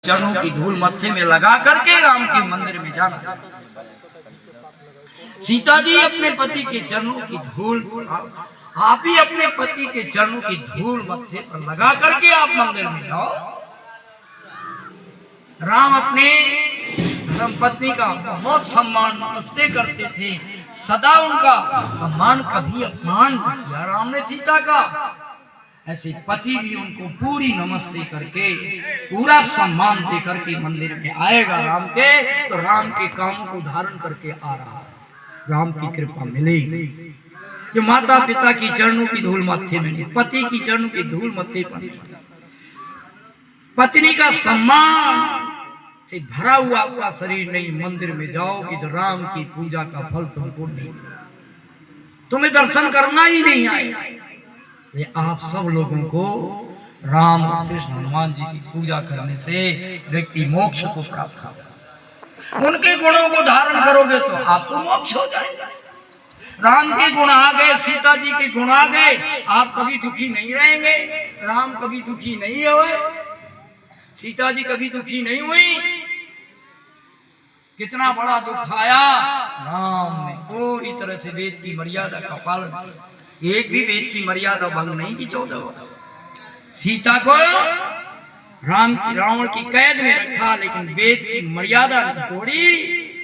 चरणों की धूल मत्थे में लगा करके राम के मंदिर में जाना। सीता जी अपने पति के चरणों की धूल, आप ही अपने पति के चरणों की धूल मत्थे पर लगा करके आप मंदिर में जाओ। राम अपने धर्मपत्नी का बहुत सम्मान नमस्ते करते थे, सदा उनका सम्मान, कभी अपमान नहीं किया राम ने सीता का। ऐसे पति भी उनको पूरी नमस्ते करके पूरा सम्मान दे करके मंदिर में आएगा राम के, तो राम के कामों को धारण करके आ रहा है। राम की कृपा मिलेगी। जो माता पिता की चरणों की धूल मत्थे में नहीं, पति की चरणों की धूल मत्थे पर, पत्नी का सम्मान से भरा हुआ आपका शरीर नहीं, मंदिर में जाओगे तो राम की पूजा का फल तुमको नहीं, तुम्हें दर्शन करना ही नहीं आएगा। ये आप सब लोगों को राम कृष्ण हनुमान जी की पूजा करने से व्यक्ति मोक्ष को प्राप्त होगा। उनके गुणों को धारण करोगे तो आपको मोक्ष हो जाएगा। राम के गुण आ गए, सीता जी के गुण आ गए, आप कभी दुखी नहीं रहेंगे। राम कभी दुखी नहीं हुए, सीता जी कभी दुखी नहीं हुई। कितना बड़ा दुख आया, राम ने पूरी तरह से वेद की मर्यादा का पालन किया, एक भी वेद की मर्यादा भंग नहीं की। 14 वर्ष सीता को रावण की कैद में रखा, लेकिन वेद की मर्यादा नहीं तोड़ी।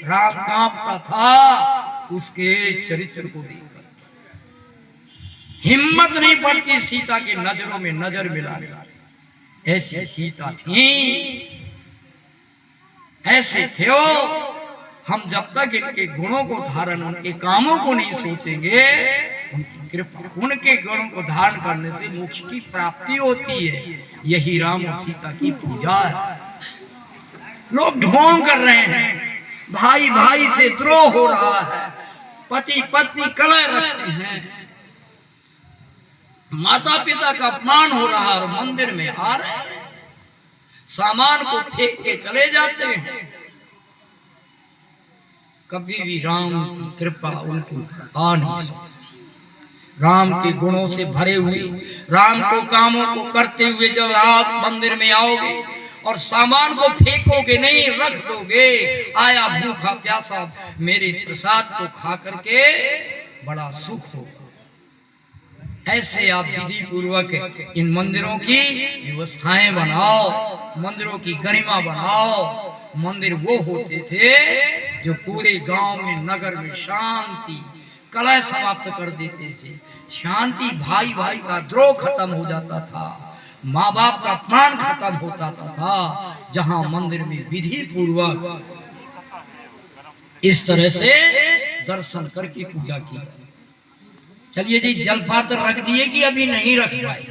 राम कांपता था उसके चरित्र को देखकर, हिम्मत नहीं पड़ती सीता के नजरों में नजर मिलाने। ऐसी सीता थी, ऐसे थे वो। हम जब तक इनके गुणों को धारण, उनके कामों को नहीं सोचेंगे, उनकी कृपा, उनके गुणों को धारण करने से मोक्ष की प्राप्ति होती है। यही राम और सीता की पूजा है। लोग ढोंग कर रहे हैं, भाई भाई से द्रोह हो रहा है, पति पत्नी कलह रखते हैं, माता पिता का अपमान हो रहा है, और मंदिर में आ रहे हैं, सामान को फेंक के चले जाते हैं। कभी भी राम की कृपा उनके ऊपर आ नहीं सकती। राम के गुणों से भरे हुए, राम को कामों को करते हुए जब आप मंदिर में आओगे और सामान को फेंकोगे नहीं, रख दोगे, आया भूखा प्यासा मेरे प्रसाद को खा करके बड़ा सुख होगा। ऐसे आप विधि पूर्वक इन मंदिरों की व्यवस्थाएं बनाओ, मंदिरों की गरिमा बनाओ। मंदिर वो होते थे जो पूरे गांव में, नगर में शांति, कलह समाप्त कर देते थे, शांति, भाई भाई का द्रोह खत्म हो जाता था, माँ बाप का अपमान खत्म हो जाता था। जहां मंदिर में विधि पूर्वक इस तरह से दर्शन करके पूजा की। चलिए जी, जलपात्र रख दिए कि अभी नहीं रख पाए?